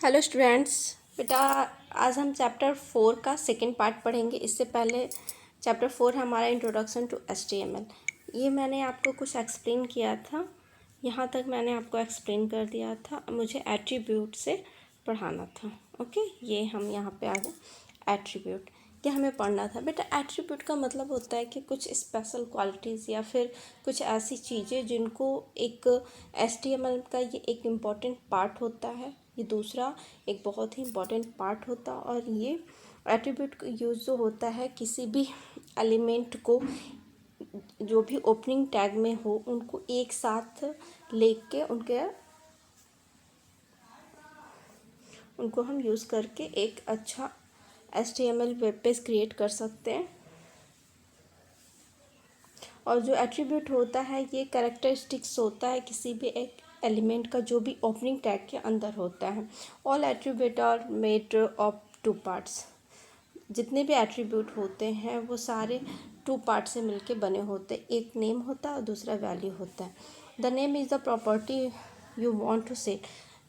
Hello students. बेटा आज हम चैप्टर 4 का सेकंड पार्ट पढ़ेंगे। इससे पहले चैप्टर 4 हमारा इंट्रोडक्शन टू HTML। ये मैंने आपको कुछ एक्सप्लेन किया था, यहाँ तक मैंने आपको एक्सप्लेन कर दिया था। मुझे एट्रीब्यूट से पढ़ाना था। ओके, ये हम यहाँ पे आ गए। एट्रीब्यूट ये हमें पढ़ना था। बेटा एट्रीब्यूट का मतलब होता है कि कुछ स्पेशल क्वालिटीज़ या फिर कुछ ऐसी चीज़ें जिनको एक HTML का ये एक इम्पॉर्टेंट पार्ट होता है, ये दूसरा एक बहुत ही इम्पॉर्टेंट पार्ट होता है। और ये एट्रीब्यूट का यूज़ जो होता है किसी भी एलिमेंट को जो भी ओपनिंग टैग में हो उनको एक साथ लेके उनको हम यूज़ करके एक अच्छा HTML वेब पेज क्रिएट कर सकते हैं। और जो एट्रीब्यूट होता है ये कैरेक्टरिस्टिक्स होता है किसी भी एक एलिमेंट का जो भी ओपनिंग टैग के अंदर होता है। All attribute are made of 2 parts. जितने भी एट्रीब्यूट होते हैं वो सारे 2 पार्ट से मिलके बने होते हैं। एक नेम होता है और दूसरा वैल्यू होता है। The name is the property you want to set.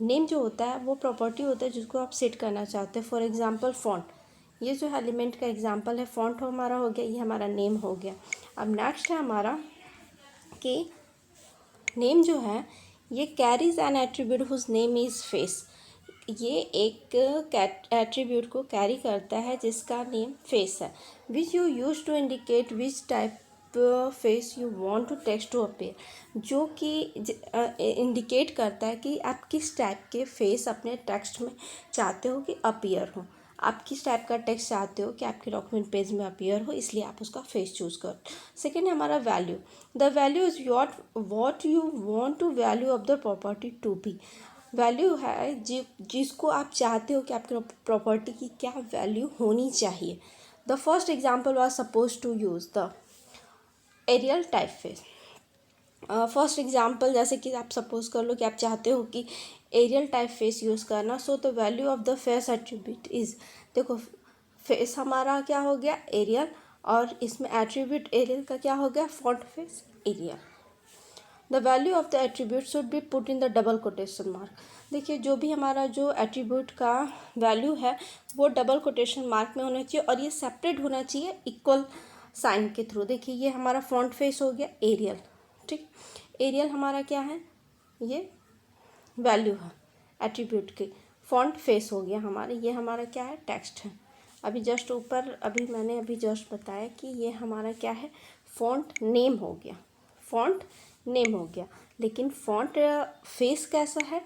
Name जो होता है वो प्रॉपर्टी होता है जिसको आप सेट करना चाहते हैं। फॉर एग्जांपल फॉन्ट, ये जो एलिमेंट का एग्जांपल है फॉन्ट हमारा हो गया, ये हमारा नेम हो गया। अब नेक्स्ट है हमारा कि नेम जो है ये carries an attribute whose name is face. ये एक एट्रीब्यूट को कैरी करता है जिसका नेम फेस है। Which you use to indicate which type face you want to text to appear, जो कि इंडिकेट करता है कि आप किस टाइप के फेस अपने टेक्स्ट में चाहते हो कि अपीयर हो। आप किस टाइप का टेक्स्ट चाहते हो कि आपके डॉक्यूमेंट पेज में अपीयर हो, इसलिए आप उसका फेस चूज़ करो। सेकेंड है हमारा value. The value is what you want to value of the property to be. Value है जिसको आप चाहते हो कि आपके प्रॉपर्टी की क्या वैल्यू होनी चाहिए। The first example was suppose to use the Arial typeface. First example जैसे कि आप सपोज कर लो कि आप चाहते हो कि एरियल टाइप फेस यूज़ करना। So the value of the face attribute is, देखो फेस हमारा क्या हो गया एरियल, और इसमें एट्रीब्यूट एरियल का क्या हो गया font face Arial. The value of the attribute should be put in the double quotation mark. देखिए जो भी हमारा जो एट्रीब्यूट का वैल्यू है वो डबल कोटेशन मार्क में होना चाहिए और ये सेपरेट होना चाहिए इक्वल साइन के थ्रू। देखिए ये हमारा फॉन्ट फेस हो गया एरियल, ठीक। एरियल हमारा क्या है, ये वैल्यू है एट्रीब्यूट की। फॉन्ट फेस हो गया हमारा, ये हमारा क्या है टेक्स्ट है। अभी जस्ट ऊपर अभी मैंने अभी जस्ट बताया कि ये हमारा क्या है फॉन्ट नेम हो गया, फॉन्ट नेम हो गया। लेकिन फॉन्ट फेस कैसा है,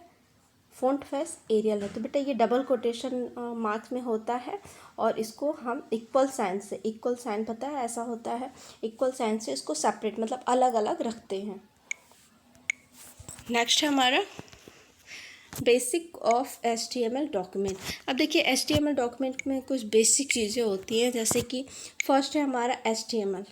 फॉन्ट फेस एरियल है। तो बेटा ये डबल कोटेशन मार्क्स में होता है और इसको हम इक्वल साइन से, इक्वल साइन पता है ऐसा होता है, इक्वल साइन से इसको सेपरेट मतलब अलग अलग रखते हैं। नेक्स्ट है हमारा बेसिक ऑफ HTML डॉक्यूमेंट। अब देखिए HTML डॉक्यूमेंट में कुछ बेसिक चीज़ें होती हैं, जैसे कि फर्स्ट है हमारा HTML।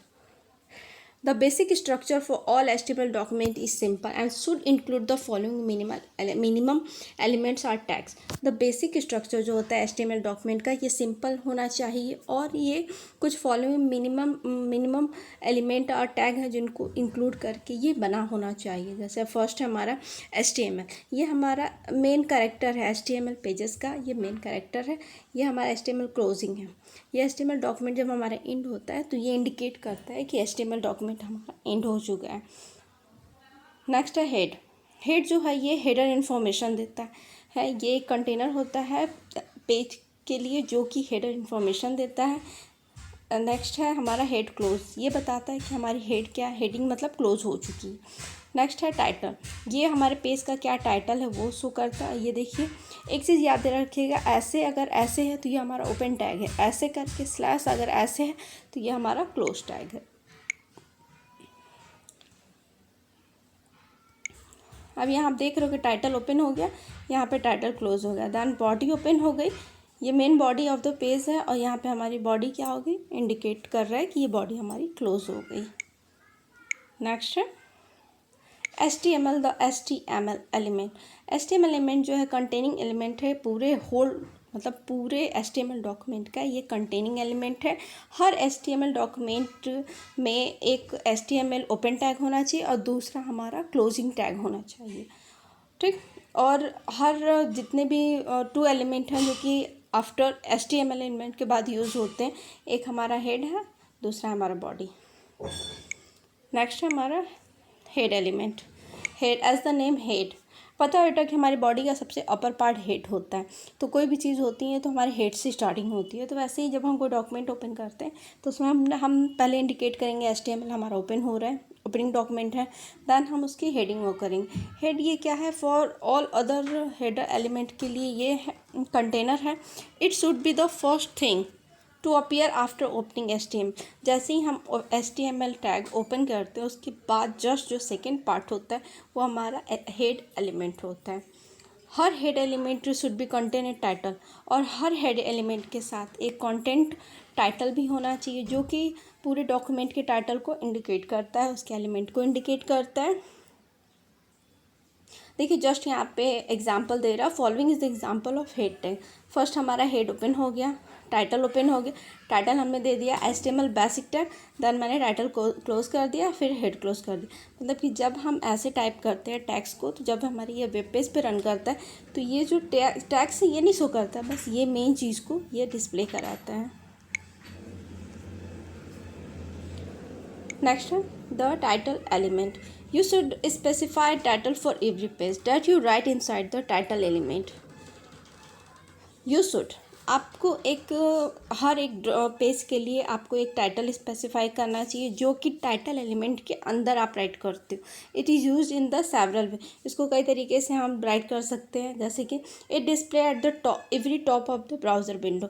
The basic structure for all HTML document is simple and should include the following minimum elements or tags. The basic structure जो होता है HTML document का ये simple होना चाहिए और ये कुछ following minimum element और tag हैं जिनको include करके ये बना होना चाहिए। जैसे फर्स्ट है हमारा HTML, ये हमारा मेन कैरेक्टर है HTML पेजेस का, ये मेन कैरेक्टर है। ये हमारा HTML क्लोजिंग है। ये HTML डॉक्यूमेंट जब हमारा एंड होता है तो ये इंडिकेट करता है कि HTML डॉक्यूमेंट हमारा एंड हो चुका है। नेक्स्ट है हेड। हेड जो है ये हेडर इन्फॉर्मेशन देता है। ये एक कंटेनर होता है पेज के लिए जो कि हेडर इन्फॉर्मेशन देता है। नेक्स्ट है हमारा हेड क्लोज, ये बताता है कि हमारी हेड क्या हेडिंग मतलब क्लोज हो चुकी है। नेक्स्ट है टाइटल, ये हमारे पेज का क्या टाइटल है वो शो करता है। ये देखिए एक चीज़ याद रखिएगा, ऐसे अगर ऐसे है तो ये हमारा ओपन टैग है, ऐसे करके स्लैश अगर ऐसे है तो ये हमारा क्लोज टैग है। अब यहाँ आप देख रहे हो कि टाइटल ओपन हो गया, यहाँ पे टाइटल क्लोज हो गया। देन बॉडी ओपन हो गई, ये main body of the page है और यहाँ पे हमारी बॉडी क्या हो गई इंडिकेट कर रहा है कि ये बॉडी हमारी क्लोज हो गई। नेक्स्ट है HTML, the HTML element. HTML element जो है कंटेनिंग एलिमेंट है पूरे होल मतलब पूरे HTML डॉक्यूमेंट का ये कंटेनिंग एलिमेंट है। हर HTML डॉक्यूमेंट में एक HTML ओपन टैग होना चाहिए और दूसरा हमारा क्लोजिंग टैग होना चाहिए, ठीक। और हर जितने भी 2 एलिमेंट हैं जो कि आफ्टर HTML एलिमेंट के बाद यूज़ होते हैं, एक हमारा हेड है, दूसरा हमारा बॉडी। नेक्स्ट है हमारा head element. Head, as the name head, पता है बेटा कि हमारी बॉडी का सबसे अपर पार्ट हेड होता है। तो कोई भी चीज़ होती है तो हमारे हेड से स्टार्टिंग होती है। तो वैसे ही जब हम कोई डॉक्यूमेंट ओपन करते हैं तो उसमें हम पहले इंडिकेट करेंगे HTML हमारा ओपन हो रहा है, ओपनिंग डॉक्यूमेंट है, देन हम उसकी हेडिंग वो करेंगे। हेड ये क्या है, for all other header element के लिए ये कंटेनर है। It should be the first thing to appear after opening HTML। जैसे ही हम HTML टैग ओपन करते हैं उसके बाद जस्ट जो सेकेंड पार्ट होता है वो हमारा हेड एलिमेंट होता है। हर head element should be contain a title, और हर हेड एलिमेंट के साथ एक कंटेंट टाइटल भी होना चाहिए जो कि पूरे डॉक्यूमेंट के टाइटल को इंडिकेट करता है, उसके एलिमेंट को इंडिकेट करता है। देखिए जस्ट यहाँ पे एग्जांपल दे रहा, following is the example of head tag. First हमारा हेड ओपन हो गया, टाइटल ओपन हो गया, टाइटल हमने दे दिया HTML बेसिक टैग, देन मैंने टाइटल को क्लोज कर दिया, फिर हेड क्लोज कर दिया। मतलब कि जब हम ऐसे टाइप करते हैं टैग्स को, तो जब हमारी ये वेब पेज पे रन करता है तो ये जो टैग्स है ये नहीं शो करता, बस ये मेन चीज़ को ये डिस्प्ले कराता है। नेक्स्ट है the title element. You should specify title for every page that you write inside the title element. You should, आपको एक हर एक पेज के लिए आपको एक टाइटल स्पेसिफाई करना चाहिए जो कि टाइटल एलिमेंट के अंदर आप राइट करते हो। It is use in the several way, इसको कई तरीके से हम राइट कर सकते हैं, जैसे कि it display at the top every top of the browser window,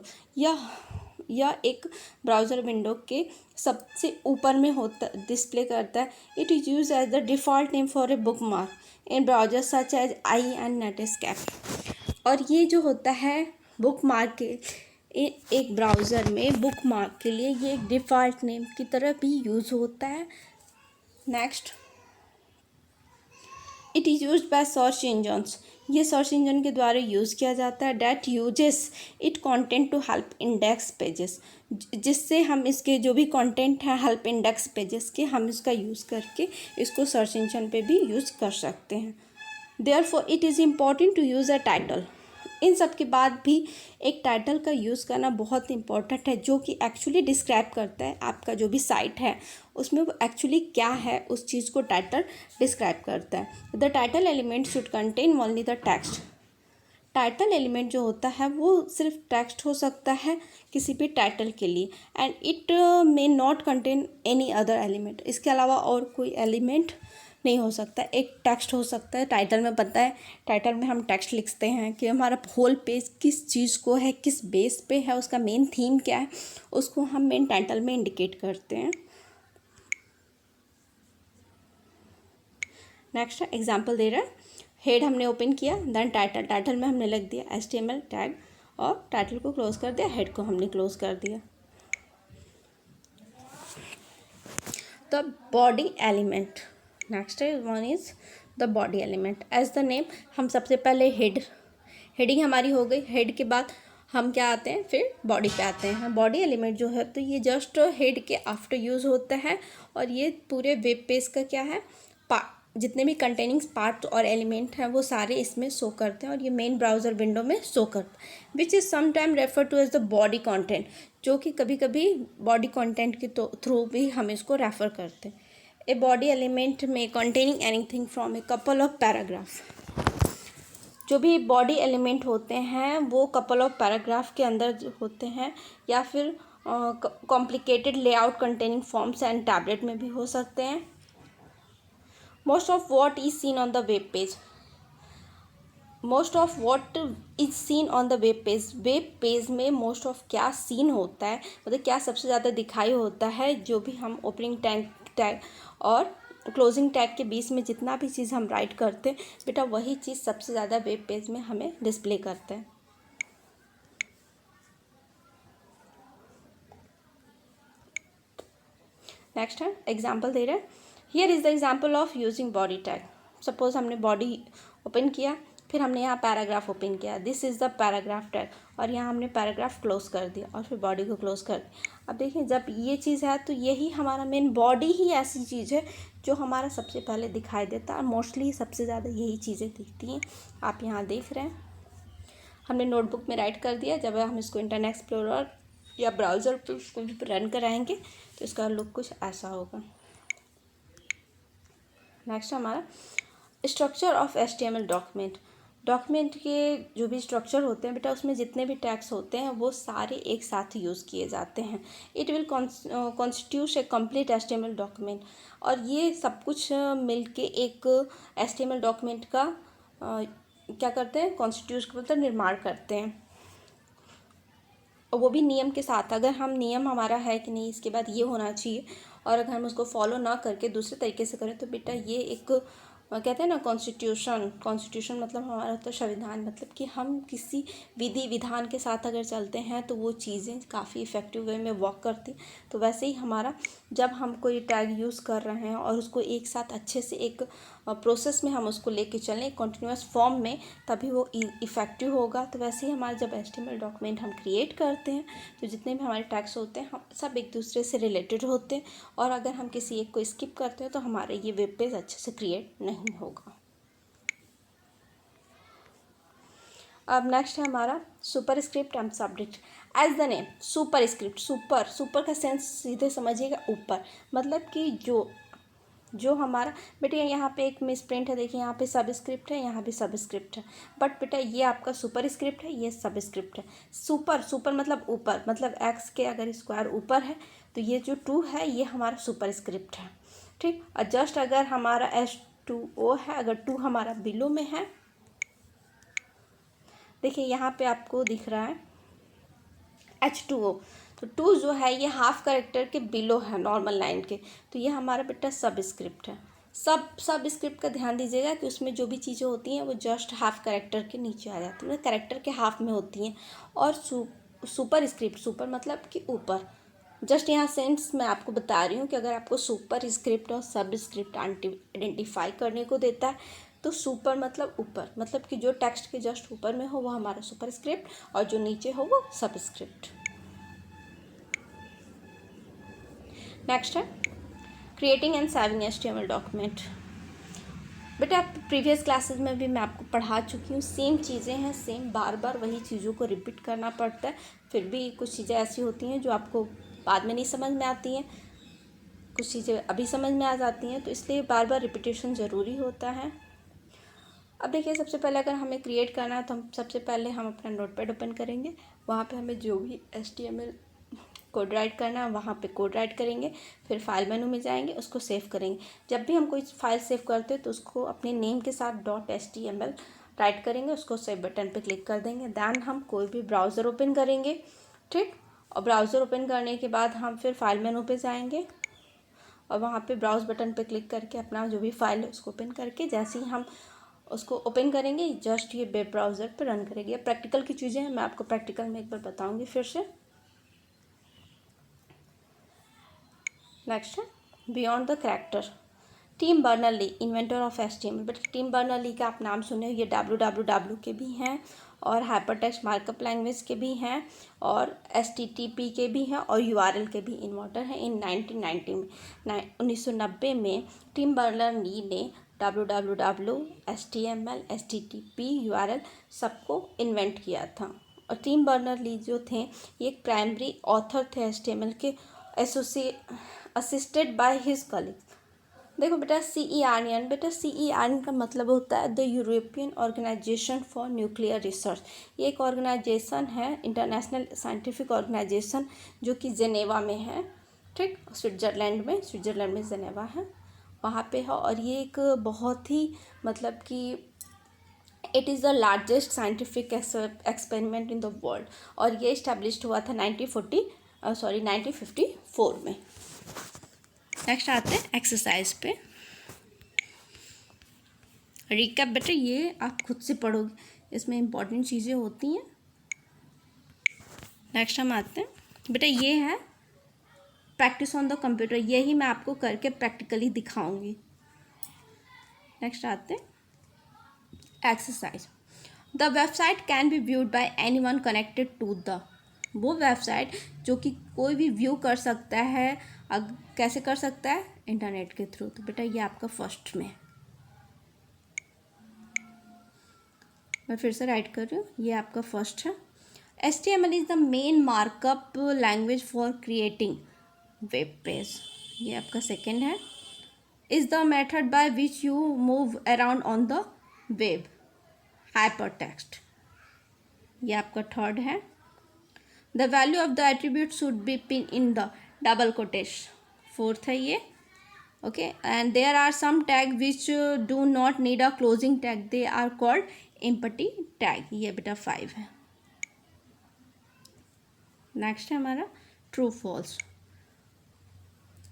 या एक ब्राउज़र विंडो के सबसे ऊपर में होता डिस्प्ले करता है। It is use as the default name for a bookmark in browser such as I and Netscape. और ये जो होता है बुक मार्क के एक ब्राउज़र में बुक मार्क के लिए ये एक डिफ़ॉल्ट नेम की तरह भी यूज़ होता है। Next, it is use by search engines, ये सर्च इंजन के द्वारा यूज़ किया जाता है। That uses it content to help index pages, जिससे हम इसके जो भी कंटेंट है हेल्प इंडेक्स पेजेस के, हम इसका यूज़ करके इसको सर्च इंजन पे भी यूज़ कर सकते हैं। Therefore it is important to use a title. इन सब के बाद भी एक टाइटल का यूज़ करना बहुत इंपॉर्टेंट है, जो कि एक्चुअली डिस्क्राइब करता है आपका जो भी साइट है उसमें वो एक्चुअली क्या है, उस चीज़ को टाइटल डिस्क्राइब करता है। The title element should contain only the text. Title element जो होता है वो सिर्फ टेक्स्ट हो सकता है किसी भी टाइटल के लिए, and it may not contain any other element, इसके अलावा और कोई एलिमेंट नहीं हो सकता। एक टेक्स्ट हो सकता है टाइटल में, पता है टाइटल में हम टेक्स्ट लिखते हैं कि हमारा होल पेज किस चीज़ को है, किस बेस पे है, उसका मेन थीम क्या है, उसको हम मेन टाइटल में इंडिकेट करते हैं। नेक्स्ट एग्जांपल दे रहा है, हेड हमने ओपन किया, देन टाइटल में हमने लिख दिया HTML टैग और टाइटल को क्लोज कर दिया, हेड को हमने क्लोज कर दिया। The body element, next one is the body element. As the name, हम सबसे पहले हेडिंग हमारी हो गई, हेड के बाद हम क्या आते हैं, फिर बॉडी पे आते हैं। बॉडी एलिमेंट जो है तो ये जस्ट हेड के आफ्टर यूज़ होता है, और ये पूरे वेब पेज का क्या है, जितने भी कंटेनिंग पार्ट और एलिमेंट हैं वो सारे इसमें शो करते हैं, और ये मेन ब्राउज़र विंडो में शो करता है। Which is sometime refer to as the body content, जो कि कभी कभी बॉडी कंटेंट के थ्रू भी हम इसको रेफ़र करते हैं। ए बॉडी एलिमेंट में containing anything from a couple of paragraph, जो भी बॉडी एलिमेंट होते हैं वो कपल ऑफ पैराग्राफ के अंदर होते हैं, या फिर complicated layout containing forms and tablet में भी हो सकते हैं। Most of what is seen on the web page, most of what is seen on the web page में मोस्ट ऑफ क्या सीन होता है, मतलब क्या सबसे ज़्यादा दिखाई होता है, जो भी हम ओपनिंग टैग और क्लोजिंग टैग के बीच में जितना भी चीज़ हम राइट करते हैं बेटा, वही चीज़ सबसे ज़्यादा वेब पेज में हमें डिस्प्ले करते हैं। नेक्स्ट है एग्जाम्पल दे रहे हैं, here is the example of using body tag. Suppose हमने बॉडी ओपन किया, फिर हमने यहाँ पैराग्राफ ओपन किया, this is the paragraph tag, और यहाँ हमने पैराग्राफ क्लोज कर दिया और फिर बॉडी को क्लोज कर दिया। अब देखिए जब ये चीज़ है तो यही हमारा मेन, बॉडी ही ऐसी चीज़ है जो हमारा सबसे पहले दिखाई देता है, मोस्टली सबसे ज़्यादा यही चीज़ें दिखती हैं। आप यहाँ देख रहे हैं हमने नोटबुक में राइट कर दिया। जब हम इसको इंटरनेट एक्सप्लोरर या ब्राउज़र पर उसको रन कराएंगे तो इसका लुक कुछ ऐसा होगा। नेक्स्ट हमारा structure of HTML document. Document के जो भी स्ट्रक्चर होते हैं बेटा, उसमें जितने भी टैग्स होते हैं वो सारे एक साथ यूज़ किए जाते हैं। It will constitute A complete HTML document, और ये सब कुछ मिलके एक HTML डॉक्यूमेंट का क्या करते हैं, कॉन्स्टिट्यूट मतलब निर्माण करते हैं, और वो भी नियम के साथ। अगर हम नियम हमारा है कि नहीं इसके बाद ये होना चाहिए, और अगर हम उसको फॉलो ना करके दूसरे तरीके से करें तो बेटा ये एक कहते हैं ना कॉन्स्टिट्यूशन मतलब हमारा तो संविधान, मतलब कि हम किसी विधि विधान के साथ अगर चलते हैं तो वो चीज़ें काफ़ी इफ़ेक्टिव वे में वर्क करती। तो वैसे ही हमारा जब हम कोई टैग यूज़ कर रहे हैं और उसको एक साथ अच्छे से एक प्रोसेस में हम उसको लेके चलें कंटिन्यूस फॉर्म में, तभी वो इफ़ेक्टिव होगा। तो वैसे ही हमारा जब HTML डॉक्यूमेंट हम क्रिएट करते हैं तो जितने भी हमारे टैग्स होते हैं हम सब एक दूसरे से रिलेटेड होते हैं, और अगर हम किसी एक को स्किप करते हैं तो हमारे ये वेब पेज अच्छे से क्रिएट नहीं होगा। अब नेक्स्ट है हमारा superscript and subject. As the name superscript, super का सेंस सीधे समझिएगा ऊपर, मतलब कि जो हमारा बेटा यहाँ पे एक मिसप्रिंट है, देखिए यहाँ पे सब स्क्रिप्ट है, यहाँ भी सब स्क्रिप्ट है, बट बेटा ये आपका सुपर स्क्रिप्ट है, ये सब स्क्रिप्ट है। सुपर मतलब ऊपर, मतलब एक्स के अगर स्क्वायर ऊपर है तो ये जो 2 है ये हमारा सुपर स्क्रिप्ट है, ठीक। और जस्ट अगर हमारा H2O है, अगर 2 हमारा बिलो में है, देखिए यहाँ पे आपको दिख रहा है H2O, तो 2 जो है ये हाफ कैरेक्टर के बिलो है नॉर्मल लाइन के, तो ये हमारा बेटा सब स्क्रिप्ट है। सब स्क्रिप्ट का ध्यान दीजिएगा कि उसमें जो भी चीज़ें होती हैं वो जस्ट हाफ कैरेक्टर के नीचे आ जाती हैं, कैरेक्टर के हाफ में होती हैं। और सुपर स्क्रिप्ट, सुपर मतलब कि ऊपर, जस्ट यहाँ सेंस मैं आपको बता रही हूँ कि अगर आपको सुपर स्क्रिप्ट और सब स्क्रिप्ट आइडेंटिफाई करने को देता है तो सुपर मतलब ऊपर, मतलब कि जो टेक्स्ट के जस्ट ऊपर में हो वो हमारा सुपर स्क्रिप्ट, और जो नीचे हो वो सब स्क्रिप्ट। नेक्स्ट है creating and saving HTML document. बेटा प्रीवियस क्लासेस में भी मैं आपको पढ़ा चुकी हूँ, सेम चीज़ें हैं, सेम बार बार वही चीज़ों को रिपीट करना पड़ता है। फिर भी कुछ चीज़ें ऐसी होती हैं जो आपको बाद में नहीं समझ में आती हैं, कुछ चीज़ें अभी समझ में आ जाती हैं, तो इसलिए बार बार रिपीटेशन ज़रूरी होता है। अब देखिए सबसे पहले अगर हमें क्रिएट करना है तो हम सबसे पहले हम अपना नोटपैड ओपन करेंगे, वहाँ पे हमें जो भी HTML कोड राइट करना है वहाँ पे कोड राइट करेंगे, फिर फाइल मेनू में जाएंगे, उसको सेव करेंगे। जब भी हम कोई फाइल सेव करते हैं तो उसको अपने नेम के साथ .html राइट करेंगे, उसको सेव बटन पे क्लिक कर देंगे। दैन हम कोई भी ब्राउज़र ओपन करेंगे, ठीक। और ब्राउज़र ओपन करने के बाद हम फिर फाइल मेनू पे जाएंगे और वहाँ पे ब्राउज़ बटन पे क्लिक करके अपना जो भी फाइल है उसको ओपन करके, जैसे ही हम उसको ओपन करेंगे जस्ट ये वेब ब्राउज़र पर रन करेगी। अब प्रैक्टिकल की चीज़ें हैं, मैं आपको प्रैक्टिकल में एक बार बताऊँगी फिर से। नेक्स्ट है beyond the character. Tim Berners-Lee inventor of HTML, but Tim Berners-Lee का आप नाम सुने, ये WWW के भी हैं और हाइपरटेक्स्ट मार्कअप लैंग्वेज के भी हैं और HTTP के भी हैं और URL के भी इन्वेंटर हैं। इन 1990 में टिम बर्नर-ली ने WWW, HTML, HTTP, URL सबको इन्वेंट किया था। और टिम बर्नर-ली जो थे ये एक प्राइमरी ऑथर थे HTML के, असिस्टेड बाय हिज कलीग्स। देखो बेटा CERN, बेटा CERN का मतलब होता है the European organization for nuclear research. ये एक ऑर्गेनाइजेशन है, इंटरनेशनल साइंटिफिक ऑर्गेनाइजेशन, जो कि जेनेवा में है, ठीक। स्विट्ज़रलैंड में जेनेवा है, वहाँ पे है। और ये एक बहुत ही मतलब कि it is the largest scientific experiment in the world, और ये इस्टेब्लिश्ड हुआ था 1954 में। नेक्स्ट आते हैं एक्सरसाइज पे। रिकैप बेटा ये आप खुद से पढ़ोगे, इसमें इंपॉर्टेंट चीज़ें होती हैं। नेक्स्ट हम आते हैं बेटा, ये है प्रैक्टिस ऑन द कंप्यूटर, यही मैं आपको करके प्रैक्टिकली दिखाऊंगी। नेक्स्ट आते हैं exercise. The website can be viewed by anyone connected to the, वो वेबसाइट जो कि कोई भी व्यू कर सकता है, कैसे कर सकता है, इंटरनेट के थ्रू। तो बेटा ये आपका फर्स्ट में, मैं फिर से राइट कर रही हूँ, ये आपका फर्स्ट है। HTML is the main markup language for creating web page, ये आपका सेकेंड है। Is the method by which you move around on the web, hypertext, ये आपका थर्ड है। The value of the attribute should be pin in the double quotation, fourth है ये। Okay, and there are some tag which do not need a closing tag, they are called empty tag, ये बेटा 5 है। Next है हमारा true false.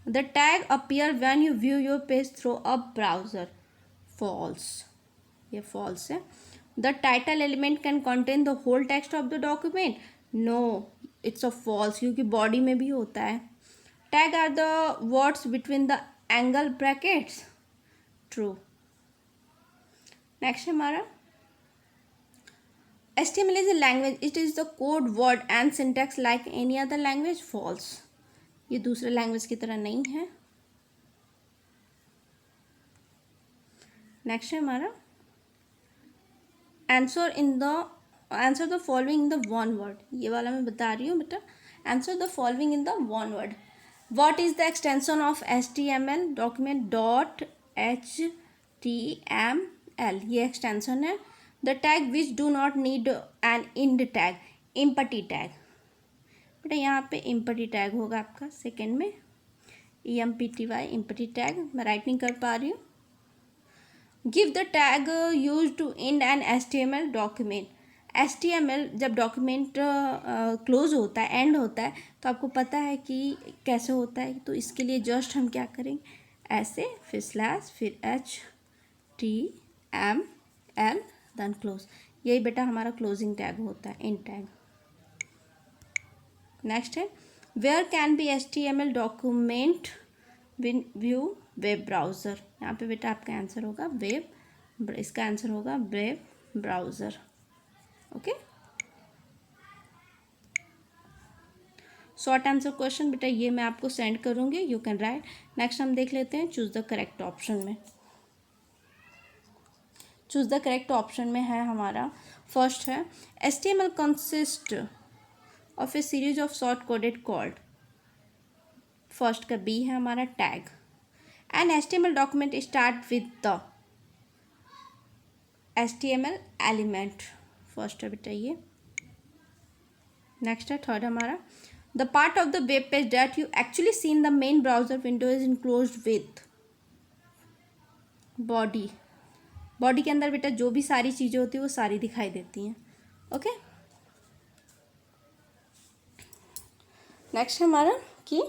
The tag appear when you view your page through a browser, false, ये false है। The title element can contain the whole text of the document, no, it's a false, क्योंकि body में भी होता है। Tag are the words between the angle brackets, true. Next है हमारा HTML is a language, it is the code word and syntax like any other language, false, ये दूसरे language की तरह नहीं है। नेक्स्ट है हमारा answer the following in the one word, ये वाला मैं बता रही हूँ बेटा। Answer the following in the one word. What is the extension of HTML document dot HTML, ये एक्सटेंशन है। The tag which do not need an end tag, empty tag, बेटा यहाँ पे एम्पटी टैग होगा आपका सेकेंड में, EMPTY, empty tag, मैं write नहीं कर पा रही हूँ। Give the tag use to and an HTML document, HTML जब डॉक्यूमेंट क्लोज होता है, एंड होता है, तो आपको पता है कि कैसे होता है, तो इसके लिए जस्ट हम क्या करेंगे, ऐसे, फिर स्लैश, फिर HTML देन क्लोज, यही बेटा हमारा क्लोजिंग टैग होता है, एंड टैग। नेक्स्ट है where can be HTML document win view web browser, यहाँ पे बेटा आपका आंसर होगा वेब, इसका आंसर होगा web browser. Okay, short answer question बेटा ये मैं आपको सेंड करूँगी, यू कैन राइट। नेक्स्ट हम देख लेते हैं चूज़ द करेक्ट ऑप्शन में। चूज़ द करेक्ट ऑप्शन में है हमारा फर्स्ट है HTML consist of a series of short coded called, first का बी है हमारा tag. An HTML document start with the HTML element, first है बेटा ये। नेक्स्ट है थर्ड हमारा the part of the web page that you actually see in the main browser window is enclosed with body, body के अंदर बेटा जो भी सारी चीज़ें होती है वो सारी दिखाई देती हैं। ओके, नेक्स्ट है हमारा कि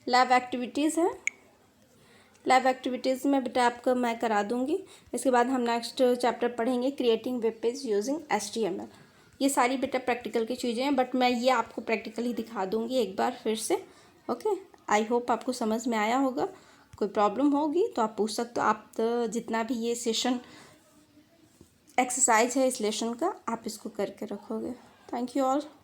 लैब एक्टिविटीज़ है। लैब एक्टिविटीज़ में बेटा आपको मैं करा दूंगी, इसके बाद हम नेक्स्ट चैप्टर पढ़ेंगे creating web page using HTML। ये सारी बेटा प्रैक्टिकल की चीज़ें हैं, बट मैं ये आपको प्रैक्टिकली दिखा दूंगी एक बार फिर से। ओके, आई होप आपको समझ में आया होगा। कोई प्रॉब्लम होगी तो आप पूछ सकते हो। आप जितना भी ये सेशन एक्सरसाइज है इस लेसन का, आप इसको करके रखोगे। Thank you all.